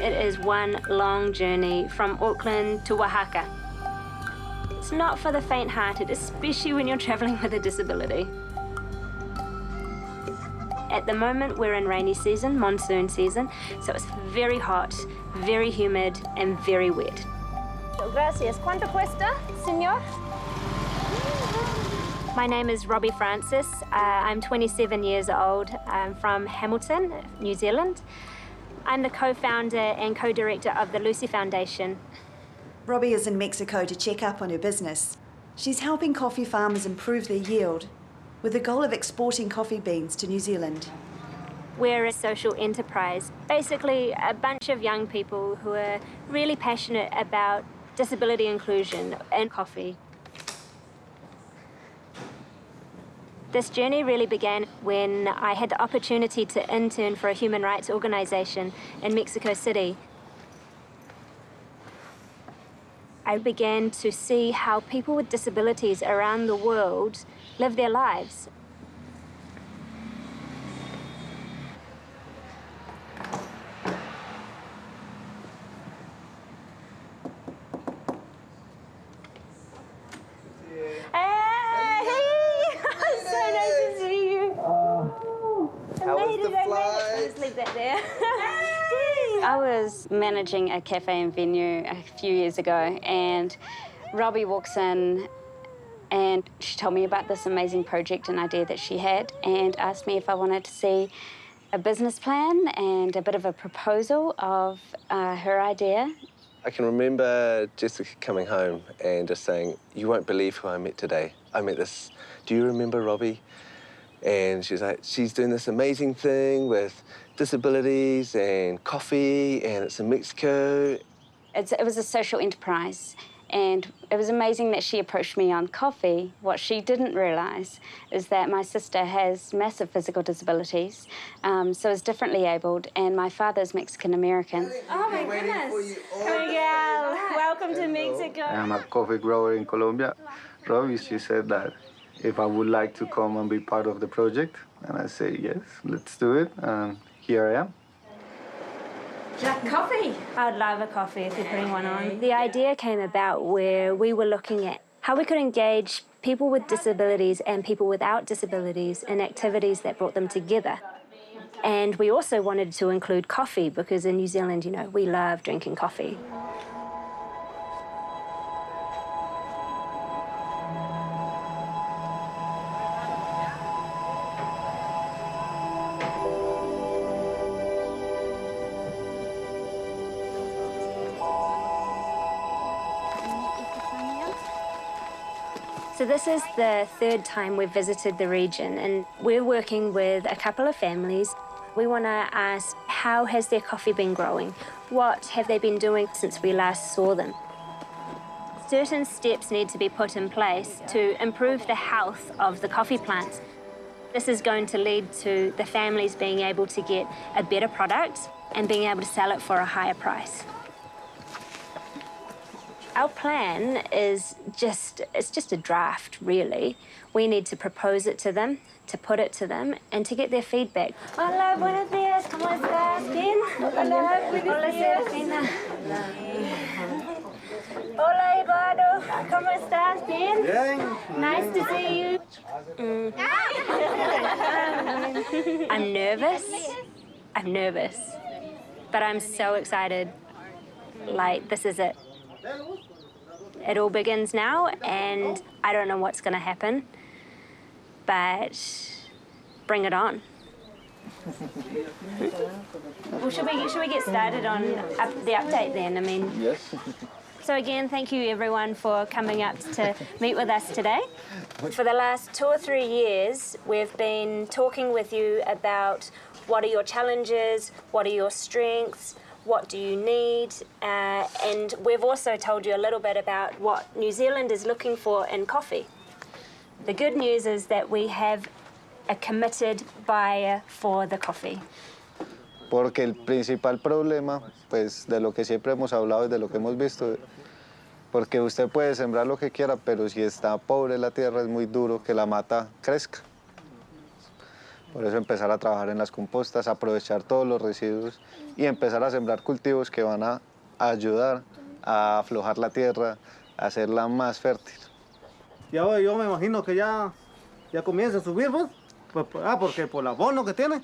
It is one long journey from Auckland to Oaxaca. It's not for the faint-hearted, especially when you're traveling with a disability. At the moment, we're in rainy season, monsoon season, so it's very hot, very humid, and very wet. Gracias. ¿Cuánto cuesta, señor? My name is Robbie Francis. I'm 27 years old. I'm from Hamilton, New Zealand. I'm the co-founder and co-director of the Lucy Foundation. Robbie is in Mexico to check up on her business. She's helping coffee farmers improve their yield with the goal of exporting coffee beans to New Zealand. We're a social enterprise, basically a bunch of young people who are really passionate about disability inclusion and coffee. This journey really began when I had the opportunity to intern for a human rights organization in Mexico City. I began to see how people with disabilities around the world live their lives. I was managing a cafe and venue a few years ago, and Robbie walks in and she told me about this amazing project and idea that she had and asked me if I wanted to see a business plan and a bit of a proposal of her idea. I can remember Jessica coming home and just saying, "You won't believe who I met today. I met this, do you remember Robbie?" And she's like, she's doing this amazing thing with disabilities and coffee, and it's in Mexico. It was a social enterprise, and it was amazing that she approached me on coffee. What she didn't realise is that my sister has massive physical disabilities, so is differently abled, and my father's Mexican-American. Oh my goodness, Miguel, welcome to Mexico. I'm a coffee grower in Colombia. Robbie, she said that if I would like to come and be part of the project, and I say, yes, let's do it, and here I am. Do you like coffee? I'd love a coffee if you're putting one on. The idea came about where we were looking at how we could engage people with disabilities and people without disabilities in activities that brought them together. And we also wanted to include coffee because in New Zealand, you know, we love drinking coffee. So this is the third time we've visited the region, and we're working with a couple of families. We want to ask, how has their coffee been growing? What have they been doing since we last saw them? Certain steps need to be put in place to improve the health of the coffee plants. This is going to lead to the families being able to get a better product and being able to sell it for a higher price. Our plan is it's just a draft, really. We need to propose it to them, to put it to them, and to get their feedback. Hola, buenos días, ¿cómo estás? Bien? Hola, buenos días. Serafina. Hola, Eduardo, ¿cómo estás? Bien? Bien. Nice to see you. I'm nervous, but I'm so excited. Like, this is it. It all begins now, and I don't know what's going to happen, but bring it on. Well, should we get started on the update then? I mean, Yes. So again, thank you everyone for coming up to meet with us today. For the last 2 or 3 years, we've been talking with you about what are your challenges, what are your strengths, what do you need, and we've also told you a little bit about what New Zealand is looking for in coffee. The good news is that we have a committed buyer for the coffee. Porque el principal problema, pues, de lo que siempre hemos hablado y de lo que hemos visto, porque usted puede sembrar lo que quiera, pero si está pobre la tierra es muy duro que la mata crezca. Por eso empezar a trabajar en las compostas, aprovechar todos los residuos y empezar a sembrar cultivos que van a ayudar a aflojar la tierra, a hacerla más fértil. Ya yo me imagino que ya comienza a subir, pues, porque por el abono que tiene.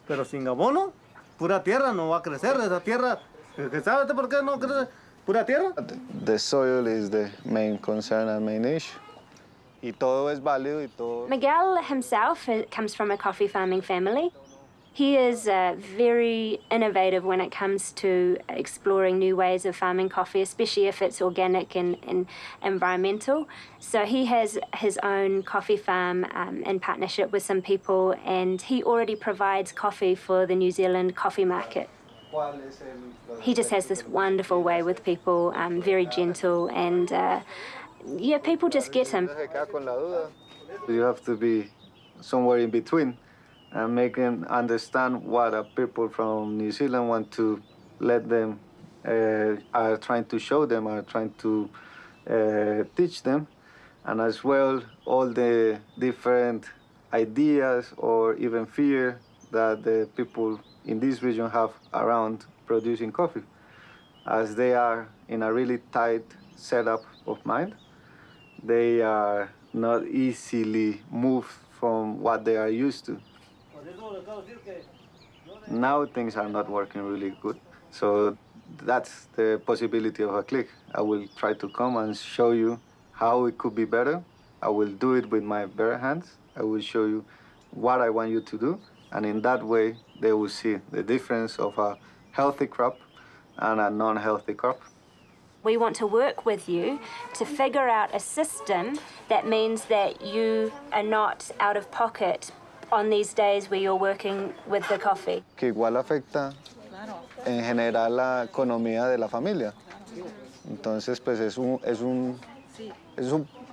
Pero sin abono, pura tierra no va a crecer. Esa tierra, ¿sabes por qué no crece pura tierra? The soil is the main concern and main issue. Y todo es válido y todo... Miguel himself comes from a coffee farming family. He is very innovative when it comes to exploring new ways of farming coffee, especially if it's organic and environmental. So he has his own coffee farm in partnership with some people, and he already provides coffee for the New Zealand coffee market. He just has this wonderful way with people, very gentle, and yeah, people just get him. You have to be somewhere in between and make them understand what people from New Zealand want to let them, are trying to show them, are trying to teach them, and as well all the different ideas or even fear that the people in this region have around producing coffee, as they are in a really tight setup of mind. They are not easily moved from what they are used to. Now things are not working really good. So that's the possibility of a click. I will try to come and show you how it could be better. I will do it with my bare hands. I will show you what I want you to do. And in that way, they will see the difference of a healthy crop and a non-healthy crop. We want to work with you to figure out a system that means that you are not out of pocket on these days where you're working with the coffee. Que igual afecta en general la economía de la familia. Entonces, pues es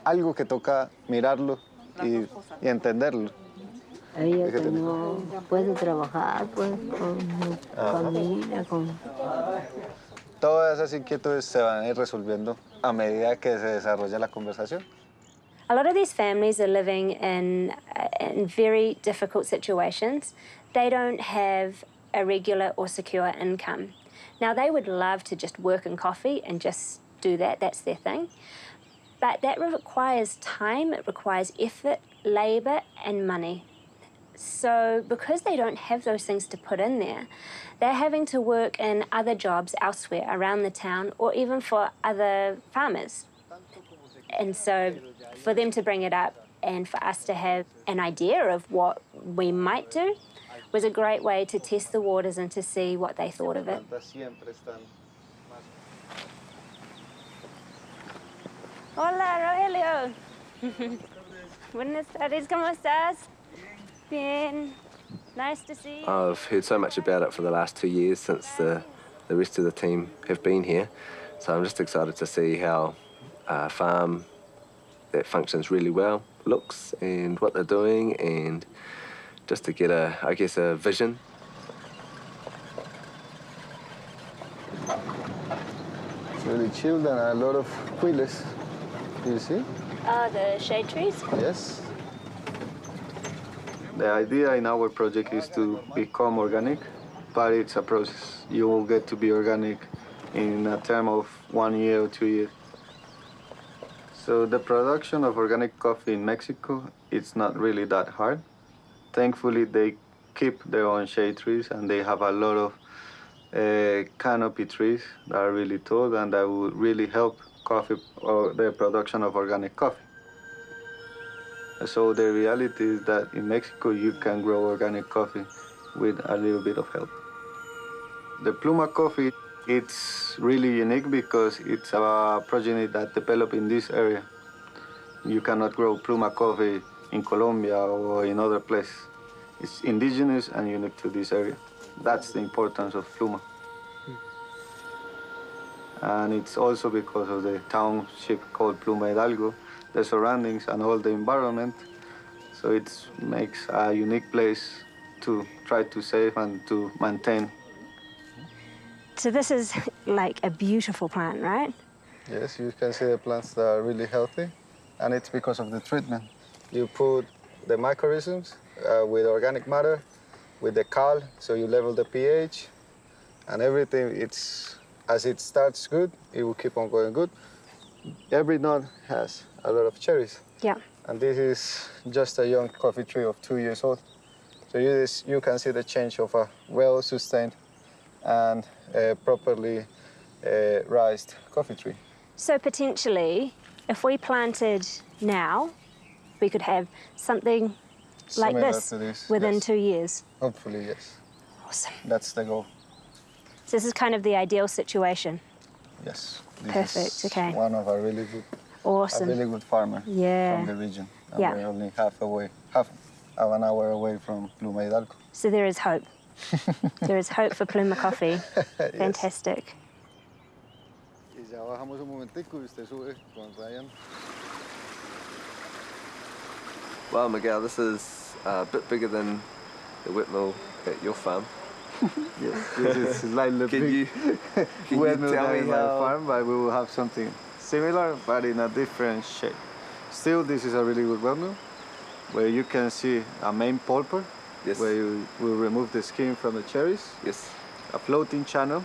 algo que toca mirarlo y entenderlo. Ella que no puede trabajar, pues, con familia, con... Todas esas inquietudes se van a ir resolviendo a medida que se desarrolla la conversación. A lot of these families are living in very difficult situations. They don't have a regular or secure income. Now, they would love to just work in coffee and just do that, that's their thing. But that requires time, it requires effort, labour and money. So because they don't have those things to put in there, they're having to work in other jobs elsewhere around the town or even for other farmers. And so for them to bring it up and for us to have an idea of what we might do was a great way to test the waters and to see what they thought of it. Hola, Rogelio. Buenas tardes, ¿cómo estás? Bien. Nice to see you. I've heard so much about it for the last 2 years since the rest of the team have been here. So I'm just excited to see how a farm that functions really well looks and what they're doing, and just to get a vision. It's really chilled and a lot of quiles. Do you see? The shade trees? Yes. The idea in our project is to become organic, but it's a process. You will get to be organic in a term of 1 year or 2 years. So the production of organic coffee in Mexico, it's not really that hard. Thankfully, they keep their own shade trees and they have a lot of canopy trees that are really tall and that will really help coffee or the production of organic coffee. So the reality is that in Mexico, you can grow organic coffee with a little bit of help. The Pluma coffee, it's really unique because it's a progeny that developed in this area. You cannot grow Pluma coffee in Colombia or in other places. It's indigenous and unique to this area. That's the importance of Pluma. And it's also because of the township called Pluma Hildago, the surroundings and all the environment. So it makes a unique place to try to save and to maintain. So this is like a beautiful plant, right? Yes, you can see the plants that are really healthy, and it's because of the treatment. You put the microorganisms with organic matter, with the cal, so you level the pH, and everything. It's as it starts good, it will keep on going good. Every nut has a lot of cherries. Yeah. And this is just a young coffee tree of 2 years old. So you can see the change of a well-sustained and properly raised coffee tree. So potentially, if we planted now, we could have something like Similar this, to this, within yes. 2 years. Hopefully, yes. Awesome. That's the goal. So this is kind of the ideal situation. Yes. This Perfect, is okay. one of a really good, Awesome. a really good farmer Yeah. from the region. And Yeah. we're only half an hour away from Pluma Hildago. So there is hope. There is hope for Pluma coffee. Fantastic. Y ya bajamos un momentico y usted sube con Ryan. Wow, Miguel, this is a bit bigger than the wet mill at your farm. Yes, this is slightly Can big. you Wet mill tell me than my how? farm, but we will have something similar, but in a different shape. Still, this is a really good wet mill, where you can see a main pulper, Yes. where you will remove the skin from the cherries. Yes. A floating channel,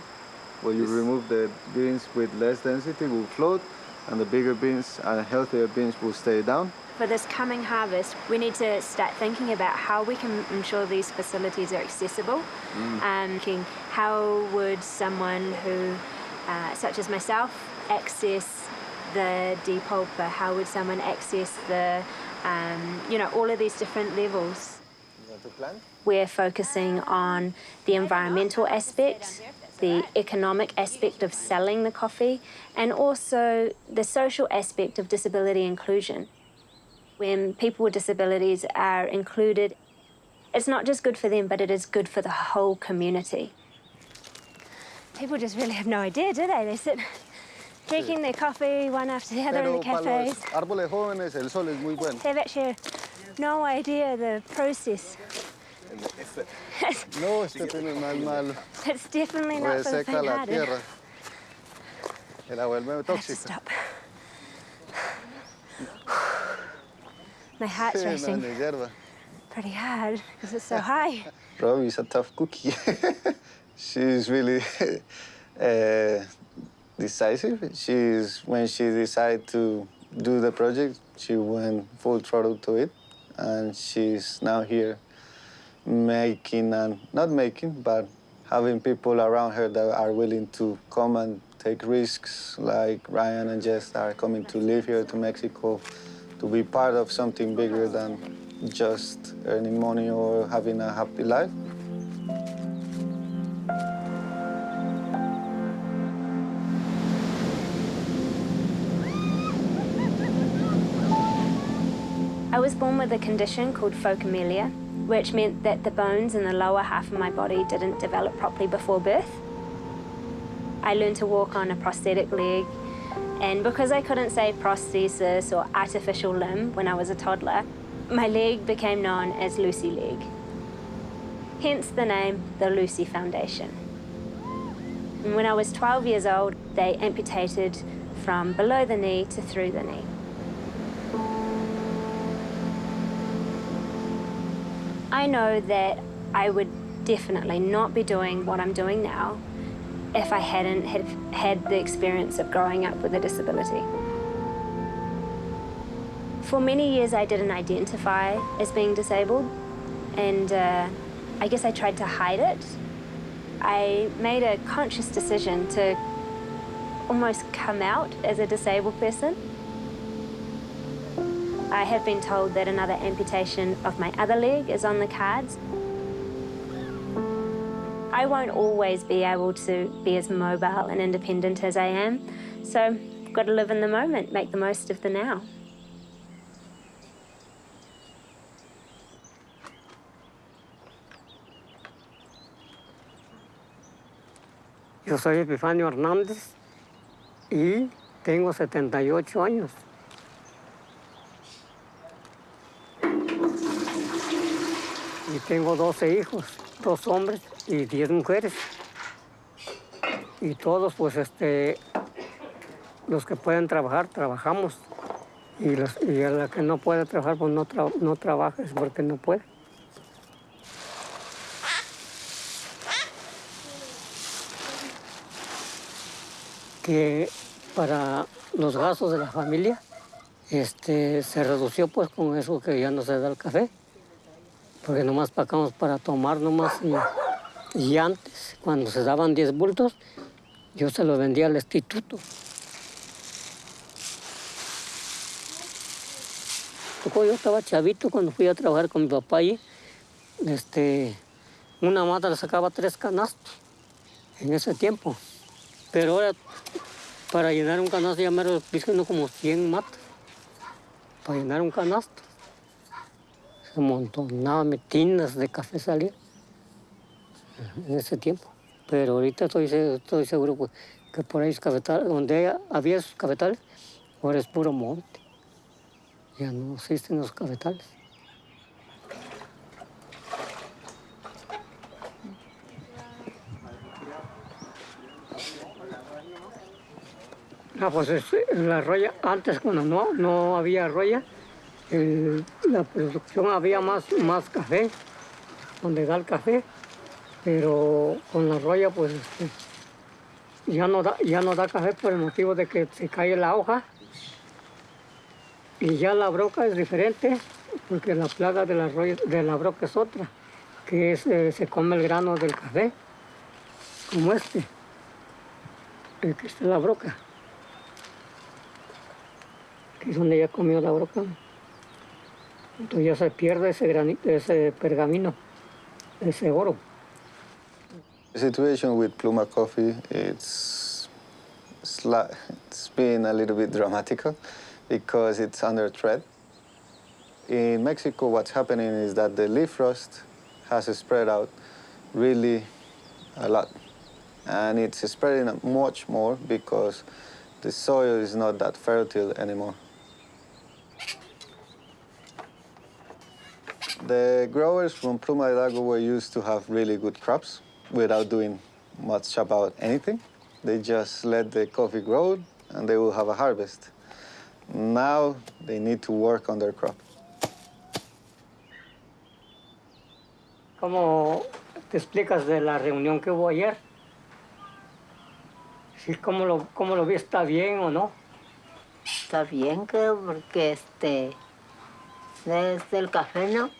where you Yes. remove the beans with less density will float, and the bigger beans and healthier beans will stay down. For this coming harvest, we need to start thinking about how we can ensure these facilities are accessible. Thinking how would someone who, such as myself, access the depulper? How would someone access the, all of these different levels? You want to plant? We're focusing on the environmental aspect, the economic aspect of selling the coffee, and also the social aspect of disability inclusion. When people with disabilities are included, it's not just good for them, but it is good for the whole community. People just really have no idea, do they? They sit drinking their coffee one after the other in the cafes. Para los árboles jóvenes el sol es muy bueno. They have actually no idea the process. And the effort. No, este tiene más malo. It's definitely not for the Reseca la faint-hearted. tierra. Y la vuelve I have to tóxica. stop. My heart's Sí, no, racing ni hierba. pretty hard because it's so high. Robbie is a tough cookie. She's really decisive. When she decided to do the project, she went full throttle to it. And she's now here but having people around her that are willing to come and take risks, like Ryan and Jess are coming to live here to Mexico, to be part of something bigger than just earning money or having a happy life. I was born with a condition called phocomelia, which meant that the bones in the lower half of my body didn't develop properly before birth. I learned to walk on a prosthetic leg, and because I couldn't say prosthesis or artificial limb when I was a toddler, my leg became known as Lucy Leg. Hence the name, the Lucy Foundation. And when I was 12 years old, they amputated from below the knee to through the knee. I know that I would definitely not be doing what I'm doing now if I hadn't had the experience of growing up with a disability. For many years, I didn't identify as being disabled, and I guess I tried to hide it. I made a conscious decision to almost come out as a disabled person. I have been told that another amputation of my other leg is on the cards. I won't always be able to be as mobile and independent as I am, so I've got to live in the moment, make the most of the now. Yo soy Epifanio Hernández y tengo 78 años. Y tengo 12 hijos, 2 hombres y 10 mujeres. Y todos, pues, los que pueden trabajar, trabajamos. Y a la que no puede trabajar, pues no trabaja, es porque no puede. que para los gastos de la familia se redució pues con eso que ya no se da el café, porque nomás pagamos para tomar nomás y antes, cuando se daban 10 bultos, yo se lo vendía al instituto. Yo estaba chavito cuando fui a trabajar con mi papá allí, una mata le sacaba 3 canastos en ese tiempo, pero ahora para llenar un canasto ya me lo dicen como 100 matas, para llenar un canasto. Se montonaba, tinas de café salía en ese tiempo. Pero ahorita estoy seguro pues, que por ahí donde había esos cafetales, ahora es puro monte. Ya no existen los cafetales. Pues la roya, antes cuando no había roya, la producción había más café, donde da el café, pero con la roya pues ya no da café por el motivo de que se cae la hoja y ya la broca es diferente porque la plaga de la broca es otra, que se come el grano del café, como que es la broca, que es donde ya comió la broca. Entonces ya se pierde ese pergamino, ese oro. The situation with Pluma coffee, it's been a little bit dramatical because it's under threat. In Mexico, what's happening is that the leaf rust has spread out really a lot. And it's spreading much more because the soil is not that fertile anymore. The growers from Pluma Hildago were used to have really good crops without doing much about anything. They just let the coffee grow and they will have a harvest. Now they need to work on their crop. ¿Cómo te explicas de la reunión que hubo ayer? Sí, ¿cómo lo vi? ¿Está bien o no? Está bien, porque es del café, ¿no?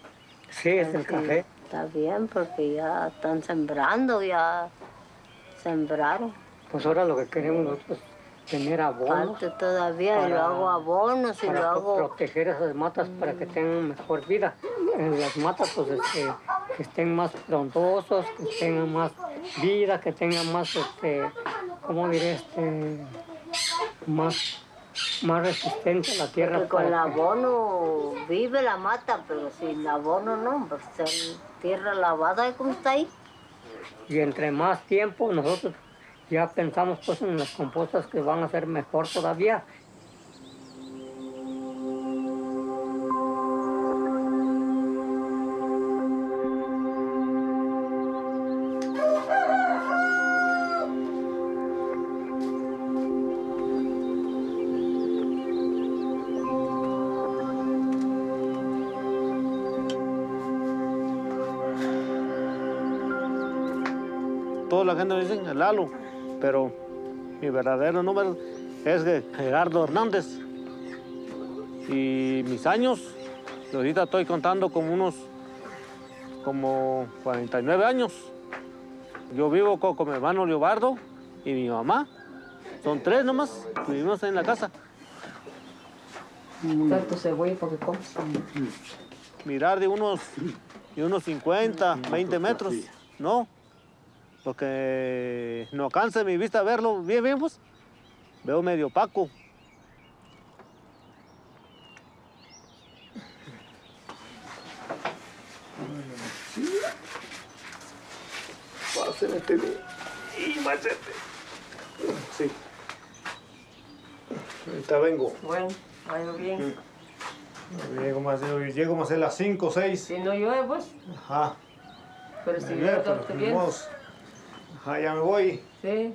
Sí, es del café. Está bien, porque ya están sembrando, ya sembraron. Pues ahora lo que queremos nosotros es tener abonos. Falta todavía, y lo hago abonos y lo hago... Para proteger esas matas para que tengan mejor vida. Las matas, pues, que estén más frondosos, que tengan más vida, que tengan más, ¿cómo diré? Más resistente a la tierra. Porque con el abono vive la mata, pero sin abono no, pues tierra lavada, ¿cómo está ahí? Y entre más tiempo nosotros ya pensamos pues en las compostas que van a ser mejor todavía. Toda la gente me dice el Lalo, pero mi verdadero nombre es Gerardo Hernández. Y mis años, ahorita estoy contando como 49 años. Yo vivo con mi hermano Leobardo y mi mamá. Son 3 nomás, vivimos en la casa. Tanto cebolla porque comes. Mirar de unos 50, 20 metros, ¿no? Porque no alcanza mi vista a verlo bien, pues. Veo medio opaco. Pásate y machete. Sí. Ahorita vengo. Bueno, vaya bien. Llego más a las 5 o 6. Si no llueve, pues. Ajá. Pero si llueve, pero ¿te ni vienes? modo. Ajá, ya me voy. Sí.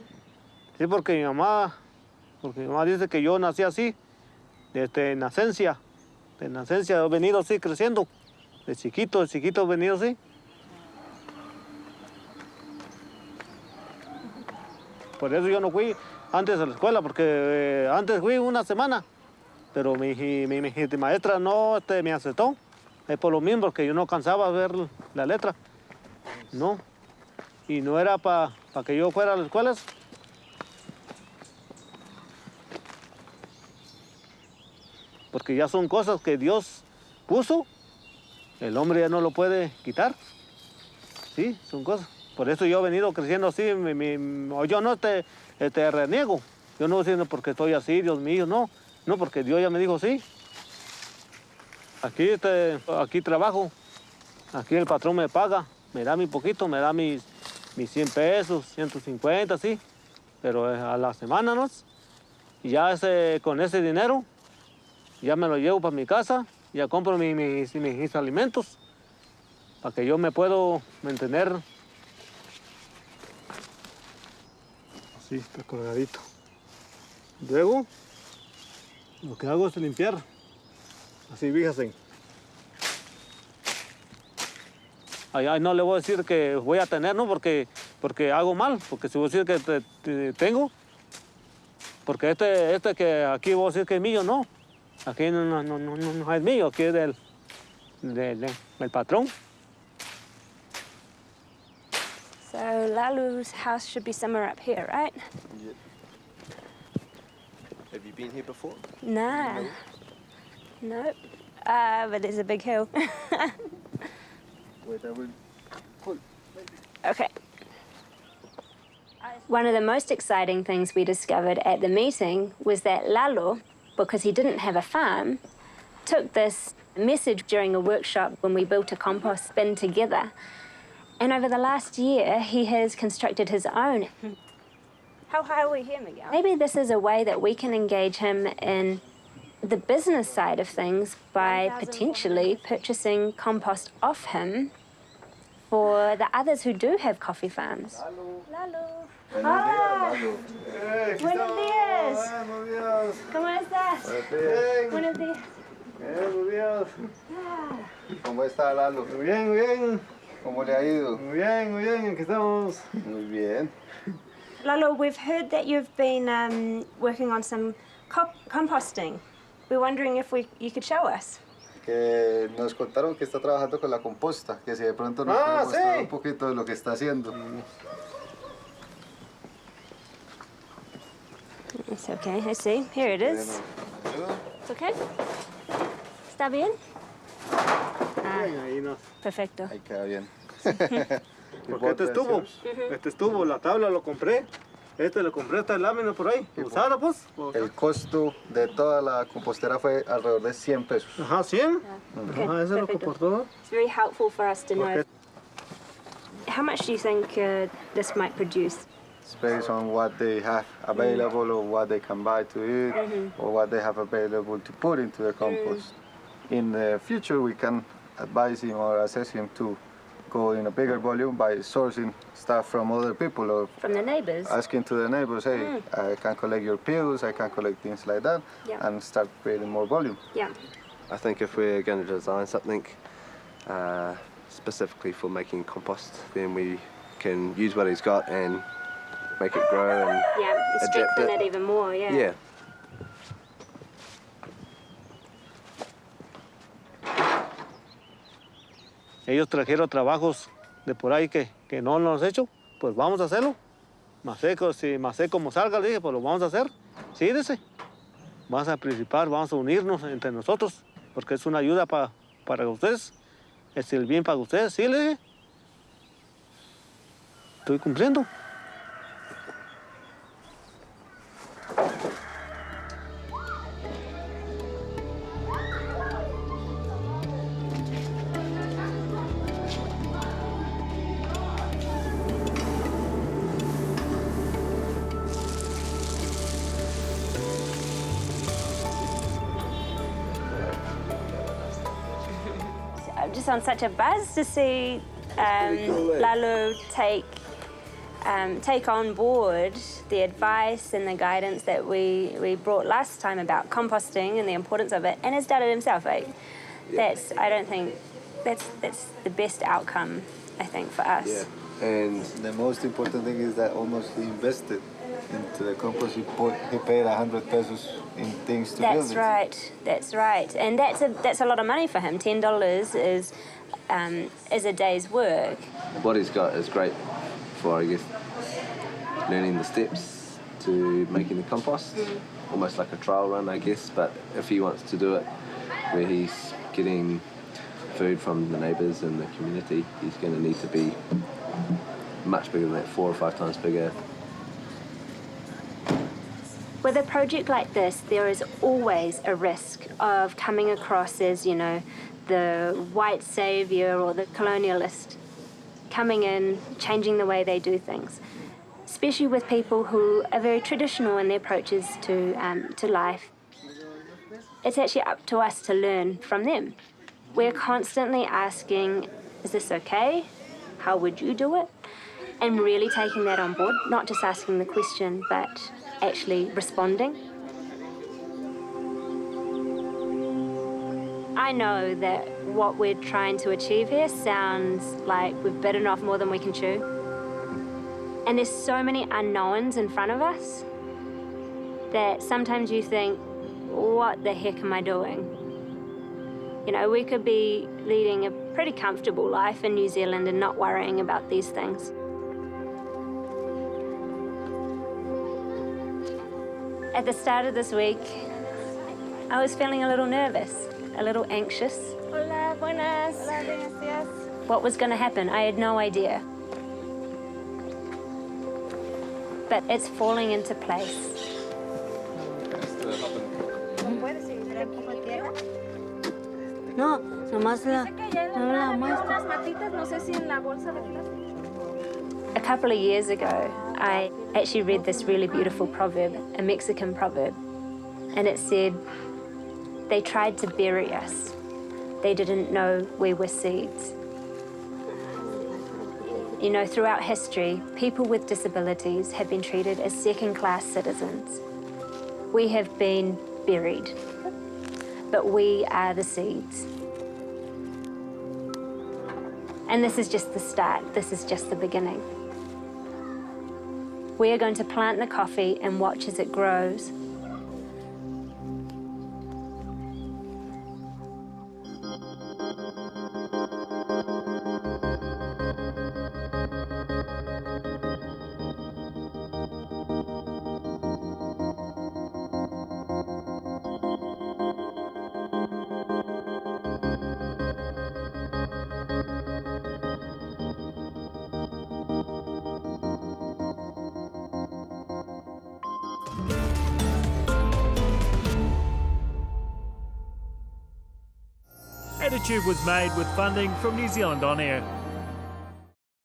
Sí, porque mi mamá dice que yo nací así, desde nacencia. De nacencia he venido así creciendo. De chiquito he venido así. Por eso yo no fui antes de la escuela, porque antes fui una semana, pero mi maestra no me aceptó. Es por lo mismo que yo no cansaba ver la letra. No. Y no era para que yo fuera a las escuelas. Porque ya son cosas que Dios puso, el hombre ya no lo puede quitar. Sí, son cosas. Por eso yo he venido creciendo así, yo no te reniego. Yo no diciendo porque estoy así, Dios mío, no. No, porque Dios ya me dijo sí. Aquí trabajo, aquí el patrón me paga, me da mi poquito, me da mis 100 pesos, 150, sí. Pero a la semana, ¿no? Y ya con ese dinero, ya me lo llevo para mi casa, ya compro mis alimentos, para que yo me puedo mantener. Así, está colgadito. Luego, lo que hago es limpiar. Así, fíjense. Ay, no le voy a decir que voy a tener, ¿no? Porque hago mal, porque si voy a decir que tengo, porque este que aquí voy a decir que es mío, no. Aquí no es mío, aquí es del patrón. So Lalu's house should be somewhere up here, right? Yeah. Have you been here before? Nah. Nope. But there's a big hill. Wait, I will pull. Okay. One of the most exciting things we discovered at the meeting was that Lalo, because he didn't have a farm, took this message during a workshop when we built a compost bin together. And over the last year, he has constructed his own. How high are we here, Miguel? Maybe this is a way that we can engage him in the business side of things by potentially purchasing compost off him for the others who do have coffee farms. Lalo. Hola. Hey, Buenos días. Buenos días. ¿Cómo estás? Bien. Buenos días. Buenos días. ¿Cómo está Lalo? Muy bien, muy bien. ¿Cómo le ha ido? Muy bien, aquí estamos. Muy bien. Lalo, we've heard that you've been working on some composting. We're wondering if you could show us. Que nos contaron que está trabajando con la composta, que si de pronto nos puede mostrar sí. un poquito de lo que está haciendo. It's okay, I see. Here it is. It's okay? ¿Está bien? Bien, ahí no. Perfecto. Ahí queda bien. Porque este estuvo, la tabla lo compré. Le compré esta lámina por ahí, usada pues. El costo de toda la compostera fue alrededor de 100 pesos. Ajá, 100. Okay, Ajá, eso es lo que perfecto. costó. It's very helpful for us to know. Porque How much do you think this might produce? It's based on what they have available or what they can buy to eat or what they have available to put into the compost. In the future, we can advise him or assess him to go in a bigger volume by sourcing stuff from other people or From the neighbors? asking to the neighbors, hey, I can collect your pills, I can collect things like that, Yeah. and start creating more volume. Yeah. I think if we're going to design something specifically for making compost, then we can use what he's got and make it grow and Yeah, and adapt strengthen it even more, yeah. Yeah. ellos trajeron trabajos de por ahí que no los he hecho, pues vamos a hacerlo. Más sé cómo salga, le dije, pues lo vamos a hacer. Sí, dice. Vamos a participar, vamos a unirnos entre nosotros, porque es una ayuda para ustedes. Es el bien para ustedes, sí, le dije. Estoy cumpliendo. I'm just on such a buzz to see cool, eh? Lalo take on board the advice and the guidance that we brought last time about composting and the importance of it, and has done it himself. I don't think that's the best outcome, I think, for us. Yeah. And The most important thing is that almost he invested into the compost. He paid 100 pesos in things to build it. That's right. And that's a lot of money for him. $10 is a day's work. What he's got is great for, I guess, learning the steps to making the compost. Almost like a trial run, I guess, but if he wants to do it where he's getting food from the neighbours and the community, he's going to need to be much bigger than that, 4 or 5 times bigger. With a project like this, there is always a risk of coming across as, the white saviour or the colonialist coming in, changing the way they do things, especially with people who are very traditional in their approaches to life. It's actually up to us to learn from them. We're constantly asking, is this okay? How would you do it? And really taking that on board, not just asking the question, but actually responding. I know that what we're trying to achieve here sounds like we've bitten off more than we can chew. And there's so many unknowns in front of us that sometimes you think, what the heck am I doing? We could be leading a pretty comfortable life in New Zealand and not worrying about these things. At the start of this week, I was feeling a little nervous, a little anxious. Hola, buenas. Hola, buenos días. What was going to happen? I had no idea. But it's falling into place. No, nomás la muestra. A couple of years ago, I actually read this really beautiful proverb, a Mexican proverb, and it said, they tried to bury us. They didn't know we were seeds. Throughout history, people with disabilities have been treated as second-class citizens. We have been buried, but we are the seeds. And this is just the start. This is just the beginning. We are going to plant the coffee and watch as it grows. Attitude was made with funding from New Zealand On Air.